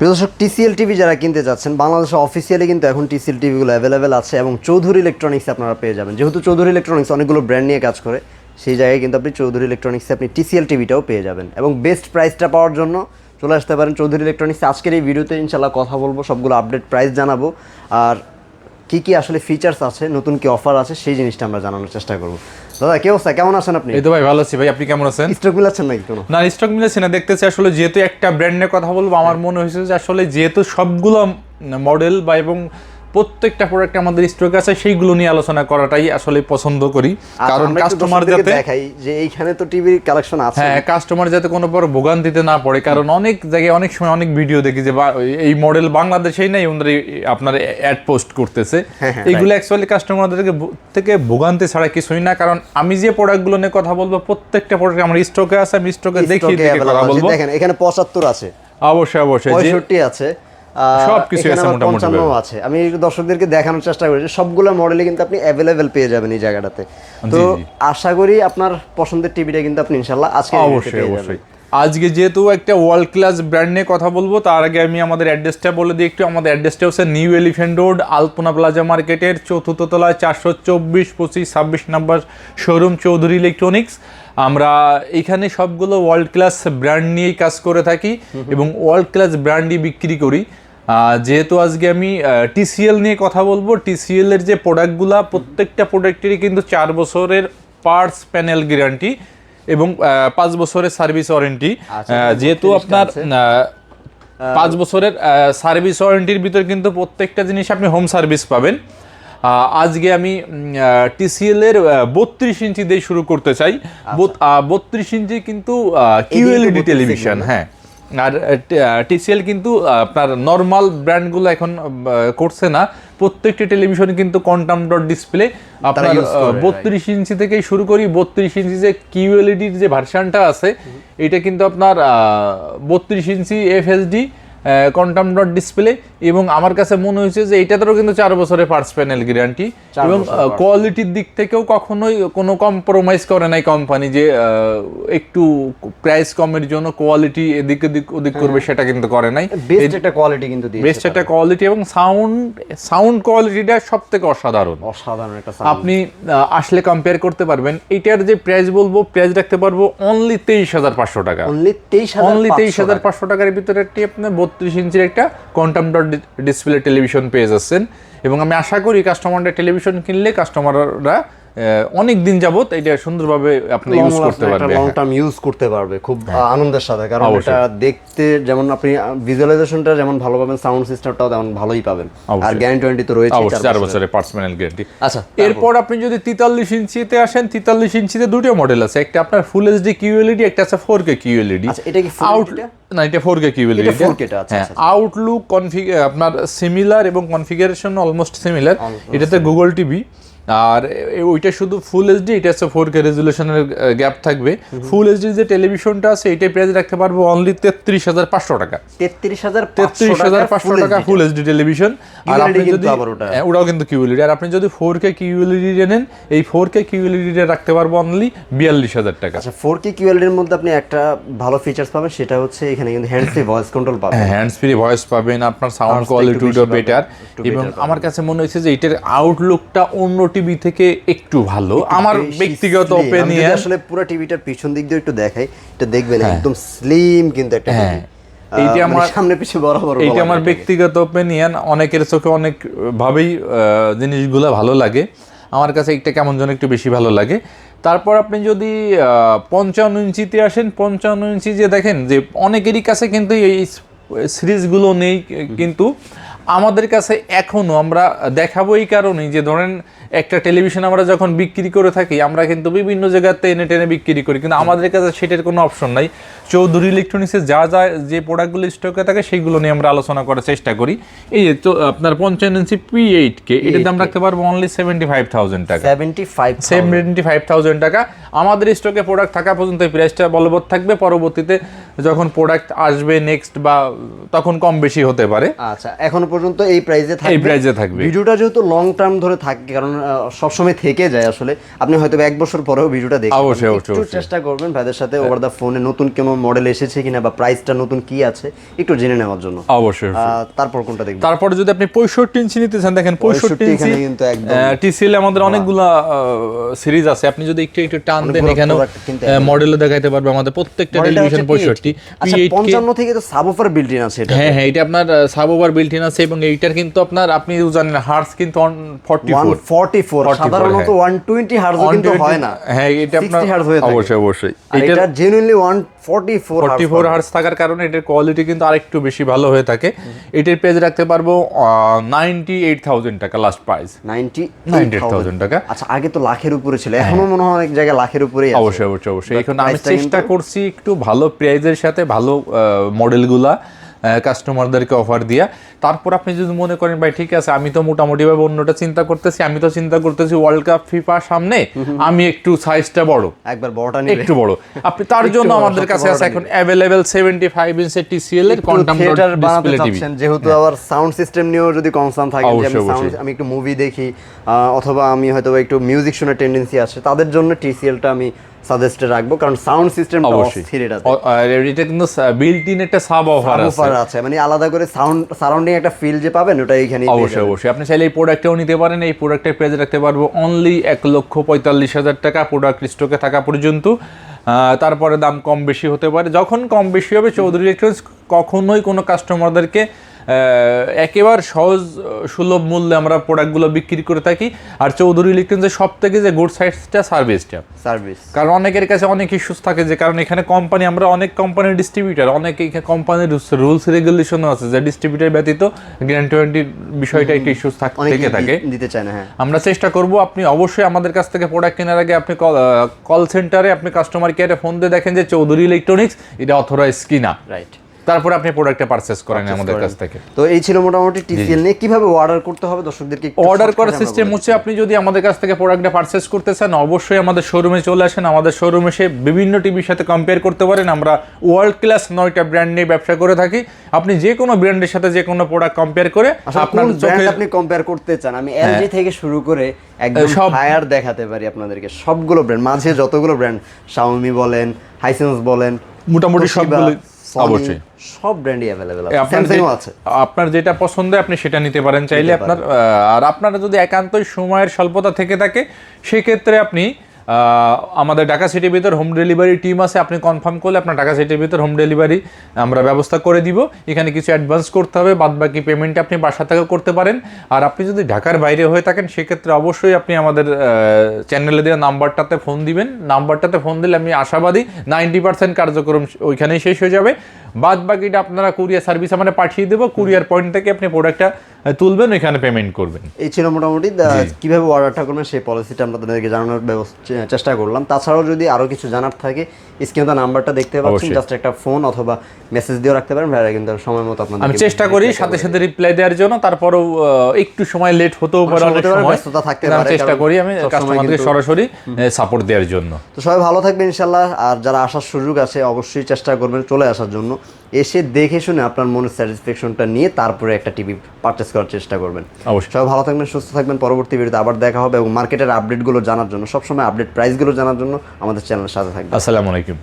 প্রিয় দর্শক, TCL TV যারা কিনতে যাচ্ছেন, বাংলাদেশে অফিসিয়ালি কিন্তু এখন টিসিএল টিভিগুলো অ্যাভেলেবেল আছে এবং চৌধুরী ইলেকট্রনিক্সে আপনারা পেয়ে যাবেন। যেহেতু চৌধুরী ইলেকট্রনিক্স অনেকগুলো ব্র্যান্ড নিয়ে কাজ করে, সেই জায়গায় কিন্তু আপনি চৌধুরী ইলেকট্রনিক্সে আপনি টিসিএল টিভিটাও পেয়ে যাবেন এবং বেস্ট প্রাইসটা পাওয়ার জন্য চলে আসতে পারেন চৌধুরী ইলেকট্রনিক্সে। আজকের এই ভিডিওতে ইনশাল্লাহ কথা বলবো, সবগুলো আপডেট প্রাইস জানাবো, আর কি কি আসলে ফিচার্স আছে, নতুন কি অফার আছে সেই জিনিসটা আমরা জানানোর চেষ্টা করবো। দাদা কি অবস্থা, কেমন আছেন আপনি? এই তো ভাই ভালো আছি ভাই, আপনি কেমন আছেন? স্টক মিলাচ্ছেন নাকি কোনো? না, স্টক মিলাচ্ছি না, দেখতেছি আসলে যেহেতু একটা ব্র্যান্ডের কথা বলবো, আমার মনে হয়েছে যে আসলে যেহেতু সবগুলো মডেল বা এবং প্রত্যেকটা প্রোডাক্ট আমাদের স্টক আছে, সেইগুলো নিয়ে আলোচনা করাটাই আসলে পছন্দ করি, কারণ কাস্টমার যাতে দেখাই যে এইখানে তো টিভির কালেকশন আছে, হ্যাঁ কাস্টমার যাতে কোনো বড় ভোগান্তিতে না পড়ে। কারণ অনেক জায়গায় অনেক সময় অনেক ভিডিও দেখি যে এই মডেল বাংলাদেশেই নাই, ওনারা আপনার অ্যাড পোস্ট করতেছে। এইগুলো অ্যাকচুয়ালি কাস্টমারদেরকে থেকে ভোগান্তি ছাড়া কিছুই না। কারণ আমি যে প্রোডাক্টগুলো নিয়ে কথা বলবো, প্রত্যেকটা প্রোডাক্ট আমার স্টকে আছে, আমি স্টকে দেখিয়ে কথা বলবো। দেখেন এখানে 75 আছে, অবশ্যই অবশ্যই 65 আছে, সবকিছু আছে, মোটামুটি আছে। আমি দর্শকদেরকে দেখানোর চেষ্টা করি যে সবগুলো মডেলই কিন্তু আপনি অ্যাভেলেবেল পেয়ে যাবেন এই জায়গাটাতে। তো আশা করি আপনার পছন্দের টিভিটা কিন্তু আপনি ইনশাআল্লাহ আজকে অবশ্যই অবশ্যই আজকে যেহেতু একটা ওয়ার্ল্ড ক্লাস ব্র্যান্ড নিয়ে কথা বলবো, তার আগে আমি আমাদের অ্যাড্রেসটা বলে দিই একটু। আমাদের অ্যাড্রেসটা হচ্ছে নিউ এলিফ্যান্ট রোড, আলপনা প্লাজা মার্কেটের 4th তলায় 424, 25, 26 নম্বর শোরুম চৌধুরী ইলেকট্রনিক্স। আমরা এখানে সবগুলো ওয়ার্ল্ড ক্লাস ব্র্যান্ড নিয়েই কাজ করে থাকি এবং ওয়ার্ল্ড ক্লাস ব্র্যান্ডই বিক্রি করি। যেহেতু আজকে আমি টিসিএল নিয়ে কথা বলবো, টিসিএল এর যে প্রোডাক্টগুলা, প্রত্যেকটা প্রোডাক্টেরই কিন্তু 4 বছরের পার্টস প্যানেল গ্যারান্টি এবং 5 বছরের সার্ভিস ওয়ারেন্টি। যেহেতু আপনার 5 বছরের সার্ভিস ওয়ারেন্টির ভিতর কিন্তু প্রত্যেকটা জিনিস আপনি হোম সার্ভিস পাবেন। আজকে আমি টিসিএল এর 32 ইঞ্চি দিয়ে শুরু করতে চাই। 32 ইঞ্চি কিন্তু কিউএলইডি টেলিভিশন, হ্যাঁ। আর টিসিএল কিন্তু আপনার নর্মাল ব্র্যান্ডগুলো এখন করছে না, প্রত্যেকটি টেলিভিশন কিন্তু কোয়ান্টাম ডট ডিসপ্লে আপনার 32 ইঞ্চি থেকেই শুরু করি। 32 ইঞ্চি যে কিউএলইডির যে ভার্সানটা আছে, এটা কিন্তু আপনার 32 ইঞ্চি এফএসডি কোয়ান্টাম ডট ডিসপ্লে, এবং আমার কাছে মনে হয়েছে যে এটাতেও কিন্তু 4 বছরের পার্টস প্যানেল গ্যারান্টি এবং কোয়ালিটির দিক থেকেও কখনোই কোনো কম্প্রোমাইজ করে নাই কোম্পানি যে একটু প্রাইস কমের জন্য কোয়ালিটি এদিক ওদিক করবে, সেটা কিন্তু করে নাই। বেস্ট একটা কোয়ালিটি কিন্তু দিয়েছে, বেস্ট একটা কোয়ালিটি এবং সাউন্ড কোয়ালিটিটা সবথেকে অসাধারণ একটা। আপনি আসলে কম্পেয়ার করতে পারবেন। এটার যে প্রাইস বলবো, প্রাইস রাখতে পারবো অনলি 23,500 টাকা। অনলি 23,500 টাকার ভিতরে একটি আপনার 32 ইঞ্চির একটা কোয়ান্টাম ডট ডিসপ্লে টেলিভিশন পেয়ে যাচ্ছেন। এবং আমি আশা করি কাস্টমাররা টেলিভিশন কিনলে কাস্টমাররা অনেক দিন যাবত এটা সুন্দরভাবে আপনি ইউজ করতে পারবে, লং টার্ম ইউজ করতে পারবে খুব আনন্দের সাথে। কারণ এটা দেখতে যেমন আপনি ভিজুয়ালাইজেশনটা যেমন ভালো পাবেন, সাউন্ড সিস্টেমটাও তেমন ভালোই পাবেন, আর গ্যারান্টি ওয়ারেন্টি তো রয়েছে 4 বছরের পার্টস প্যানেল গ্যারান্টি। আচ্ছা, এরপর আপনি যদি 43 ইঞ্চিতে আসেন, 43 ইঞ্চিতে দুটো মডেল আছে, একটা আপনার ফুল এইচডি কিউএলইডি, একটা আছে 4K কিউএলইডি। আচ্ছা, এটা কি না, এটা 4K কিউএলইডি। এটা 4K টা, আচ্ছা। আউটলুক আপনার সিমিলার এবং কনফিগারেশন অলমোস্ট সিমিলার। এটাতে গুগল টিভি, আর ওইটা শুধু ফুল এইচডি, এটা হচ্ছে 4K রেজুলেশনের গ্যাপ থাকবে। ফুল এইচডি যে টেলিভিশনটা আছে, এটাই প্রাইস রাখতে পারবো অনলি 33,500 টাকা। 33,500 টাকা ফুল এইচডি টেলিভিশন। আর আপনি যদি ওটাও কিন্তু কিউএলইডি, আর আপনি যদি 4K কিউএলইডি নেন, এই 4K কিউএলইডি রাখতে পারবো অনলি 42,000 টাকা। আচ্ছা, 4K কিউএলইডির মধ্যে আপনি একটা ভালো ফিচারস পাবেন, সেটা হচ্ছে এখানে কিন্তু হ্যান্ড ফ্রি ভয়েস কন্ট্রোল পাবেন। হ্যান্ডস ফ্রি ভয়েস পাবেন, আপনার সাউন্ড কোয়ালিটিটাও বেটার, এবং আমার কাছে মনে হয়েছে যে এটার আউটলুকটা অন্য টিভি থেকে একটু ভালো। আমার ব্যক্তিগত ওপিনিয়ন, আসলে পুরো টিভিটার পিছন দিক দিয়ে একটু দেখাই, এটা দেখবেন একদম স্লিম কিন্তু একটা টিভি। এইটা আমার সামনে পিছনে বরাবর, এইটা আমার ব্যক্তিগত ওপিনিয়ন। অনেকের চোখে অনেক ভাবেই জিনিসগুলো ভালো লাগে, আমার কাছে একটা কেমন যেন একটু বেশি ভালো লাগে। তারপর আপনি যদি 55 ইঞ্চিতে আসেন, 55 ইঞ্চি যে দেখেন যে অনেকেরই কাছে কিন্তু এই সিরিজগুলো নেই, কিন্তু আমাদের কাছে এখনও আমরা দেখাবো এই কারণেই যে ধরেন একটা টেলিভিশন আমরা যখন বিক্রি করে থাকি, আমরা কিন্তু বিভিন্ন জায়গাতে এনে টেনে বিক্রি করি, কিন্তু আমাদের কাছে সেটার কোনো অপশন নাই। চৌধুরী ইলেকট্রনিক্সের যে প্রোডাক্টগুলো স্টকে থাকে সেইগুলো নিয়ে আমরা আলোচনা করার চেষ্টা করি। এই যে আপনার 55 ইঞ্চি P8K, এটার দাম রাখতে পারবো অনলি 75,000 টাকা। 75,000 টাকা। আমাদের স্টকে প্রোডাক্ট থাকা পর্যন্ত এই প্রাইসটা বলবৎ থাকবে, পরবর্তীতে যখন প্রোডাক্ট আসবে নেক্সট বা তখন কম বেশি হতে পারে। আচ্ছা, এখনো পর্যন্ত এই প্রাইসে থাকবে। এই প্রাইসে থাকবে। ভিডিওটা যেহেতু লং টার্ম ধরে থাকে, কারণ সবসময় থেকে যায় আসলে, আপনি হয়তো 1 বছর পরেও ভিডিওটা দেখবেন। অবশ্যই একটু চেষ্টা করবেন ভাইদের সাথে ওভার দা ফোনে নতুন কোনো মডেল এসেছে কিনা বা প্রাইসটা নতুন কি আছে একটু জেনে নেওয়ার জন্য। অবশ্যই। তারপর কোনটা দেখবেন? তারপর যদি আপনি 65 ইঞ্চি নিতে চান, দেখেন 65 ইঞ্চি এখানে কিন্তু একদম টিসিএল আমাদের অনেকগুলা সিরিজ আছে, আপনি যদি একটু টান দেন এখানে মডেলও দেখাইতে পারবে আমাদের প্রত্যেকটা টেলিভিশন 65। আচ্ছা 55 থেকে তো সাবওয়ুফার বিল্ট ইন আছে এটা। হ্যাঁ হ্যাঁ, এটা আপনার সাবওয়ুফার বিল্ট ইন আছে এবং এইটার কিন্তু আপনার আপনি জানেন হার্টজ কিন্তু 144 সাধারণত 120 হার্টজ কিন্তু হয় না। হ্যাঁ এটা আপনার অবশ্যই অবশ্যই এটা জেনুইনলি 144 হার্টজ থাকার কারণে এটার কোয়ালিটি কিন্তু আরেকটু বেশি ভালো হয়ে থাকে। এটার প্রাইস রাখতে পারবো 98,000 টাকা লাস্ট প্রাইস। 98,000 টাকা। আচ্ছা আগে তো লাখের উপরে ছিল, এখনো মনে হয় অনেক জায়গায় লাখের উপরেই আছে। অবশ্যই অবশ্যই অবশ্যই। এখন আমি চেষ্টা করছি একটু ভালো প্রাইজের সাথে ভালো মডেলগুলা কাস্টমারদেরকে অফার দিয়া। তারপর আপনি যদি মনে করেন ভাই ঠিক আছে আমি তো মোটামুটি ভাবে অন্যটা চিন্তা করতেছি, আমি তো চিন্তা করতেছি ওয়ার্ল্ড কাপ ফিফা সামনে, আমি একটু সাইজটা বড়, একবার বড়টা নিবে, একটু বড়, আপনি তার জন্য আমাদের কাছে আছে এখন अवेलेबल 75 ইঞ্চি টিসিএল এর কোয়ান্টাম থিয়েটার ডিসপ্লে বানাতে টিভি। চাচ্ছেন, যেহেতু আবার সাউন্ড সিস্টেম নিয়েও যদি কনসার্ন থাকে যে আমি সাউন্ড, আমি একটু মুভি দেখি অথবা আমি হয়তো একটু মিউজিক শোনার টেন্ডেন্সি আছে, তাদের জন্য টিসিএলটা আমি সাজেস্টে রাখবো, কারণ সাউন্ড সিস্টেমটা অস্থির। এটা কিন্তু বিল্ট ইন একটা সাব অফার আছে, মানে আলাদা করে সাউন্ড সারাউন্ডিং একটা ফিল যে পাবেন ওটা এখানেই পেয়ে অবশ্যই যাবেন। অবশ্যই। আপনি চাইলে এই প্রোডাক্টটাও নিতে পারেন। এই প্রোডাক্টের প্রাইস রাখতে পারবো অনলি 1,45,000 টাকা প্রোডাক্ট স্টকে থাকা পর্যন্ত। তারপরে দাম কম বেশি হতে পারে, যখন কম বেশি হবে চৌধুরী ইলেকট্রনিক্স কখনোই কোনো কাস্টমারদেরকে একেবারে সহজ সুলভ মূল্যে আমরা প্রোডাক্টগুলো বিক্রি করে থাকি। আর চৌধুরী ইলেকট্রনিক্সের সব থেকে যে গুড সাইডটা সার্ভিস, কারণ অনেকের কাছে অনেক ইস্যুস থাকে, যে কারণ এখানে কোম্পানি, আমরা অনেক কোম্পানির ডিস্ট্রিবিউটার, অনেক কোম্পানির রুলস রেগুলেশনও আছে যে ডিস্ট্রিবিউটার ব্যতীত গ্যারান্টি ওয়ারেন্টির বিষয়টা একটু ইস্যুস থেকে থাকে, দিতে চায় না। হ্যাঁ আমরা চেষ্টা করব আপনি অবশ্যই আমাদের কাছ থেকে প্রোডাক্ট কেনার আগে আপনি কল সেন্টারে আপনি কাস্টমার কেয়ারে ফোন দিয়ে দেখেন যে চৌধুরী ইলেকট্রনিক্স এটা অথরাইজ কিনা, রাইট, তারপর আপনি প্রোডাক্টটা পারচেজ করেন আমাদের কাছ থেকে। তো এই ছিল মোটামুটি টিসিএল নিয়ে কিভাবে অর্ডার করতে হবে দর্শকদেরকে অর্ডার করার সিস্টেম হচ্ছে, আপনি যদি আমাদের কাছ থেকে প্রোডাক্টটা পারচেজ করতে চান অবশ্যই আমাদের শোরুমে চলে আসেন। আমাদের শোরুমে এসে বিভিন্ন টিভির সাথে কম্পেয়ার করতে পারেন। আমরা ওয়ার্ল্ড ক্লাস 9টা ব্র্যান্ড নিয়ে ব্যবসা করে থাকি। আপনি যে কোনো ব্র্যান্ডের সাথে যে কোনো প্রোডাক্ট কম্পেয়ার করে আপনার ব্র্যান্ড আপনি কম্পেয়ার করতে চান, আমি এলজি থেকে শুরু করে একদম ফায়ার দেখাতে পারি আপনাদেরকে, সবগুলো ব্র্যান্ড, মাঝে যতগুলো ব্র্যান্ড, শাওমি বলেন, হাইসেন্স বলেন, মোটামুটি সবগুলো অবশ্যই সব ব্র্যান্ডই अवेलेबल আছে, স্যামসাংও আছে। আপনার যেটা পছন্দ আপনি সেটা নিতে পারেন চাইলে আপনার। আর আপনারা যদি একান্তই সময়ের স্বল্পতা থেকে থাকে সেক্ষেত্রে আপনি আমাদের ঢাকা সিটির ভিতর হোম ডেলিভারি টিম আছে, আপনি কনফার্ম করলে আপনার ঢাকা সিটির ভিতর হোম ডেলিভারি আমরা ব্যবস্থা করে দিব। এখানে কিছু অ্যাডভান্স করতে হবে, বাদ বাকি পেমেন্ট আপনি বাসা থেকেও করতে পারেন। আর আপনি যদি ঢাকার বাইরে হয়ে থাকেন সেক্ষেত্রে অবশ্যই আপনি আমাদের চ্যানেলে দেওয়া নাম্বারটাতে ফোন দিবেন। নাম্বারটাতে ফোন দিলে আমি আশাবাদী 90% কার্যক্রম ওইখানেই শেষ হয়ে যাবে। বাদ বাকিটা আপনারা কুরিয়ার সার্ভিস আমরা পাঠিয়ে দেবো, কুরিয়ার পয়েন্ট থেকে আপনি প্রোডাক্টটা তুলবেন, ওইখানে পেমেন্ট করবেন। এই ছিল মোটামুটি কিভাবে অর্ডারটা করবেন সেই পলিসিটা আমরা আপনাদেরকে জানানোর চেষ্টা করলাম। তাছাড়াও যদি আরো কিছু জানার থাকে স্ক্রিনে নাম্বারটা দেখতে পাচ্ছেন, জাস্ট একটা ফোন অথবা মেসেজ দিয়ে রাখতে পারেন, ভাইরা কিন্তু সময় মতো আপনাদের আমি চেষ্টা করি সাথে সাথে রিপ্লাই দেওয়ার জন্য। তারপরেও একটু সময় লেট হতেও পারে, অনেক সময় ব্যস্ততা থাকতে পারে, চেষ্টা করি আমি কাস্টমারকে সরাসরি সাপোর্ট দেওয়ার জন্য। তো সবাই ভালো থাকবেন ইনশাআল্লাহ। আর যারা আসার সুযোগ আছে অবশ্যই চেষ্টা করবেন চলে আসার জন্য, এসে দেখে শুনে আপনার মনের স্যাটিসফ্যাকশনটা নিয়ে তারপরে একটা টিভি পারচেজ করার চেষ্টা করবেন। অবশ্যই সবাই ভালো থাকবেন, সুস্থ থাকবেন। পরবর্তী ভিডিওতে আবার দেখা হবে এবং মার্কেটের আপডেটগুলো জানার জন্য, সবসময় আপডেট প্রাইসগুলো জানার জন্য আমাদের চ্যানেলের সাথে থাকবেন। আসসালামু আলাইকুম।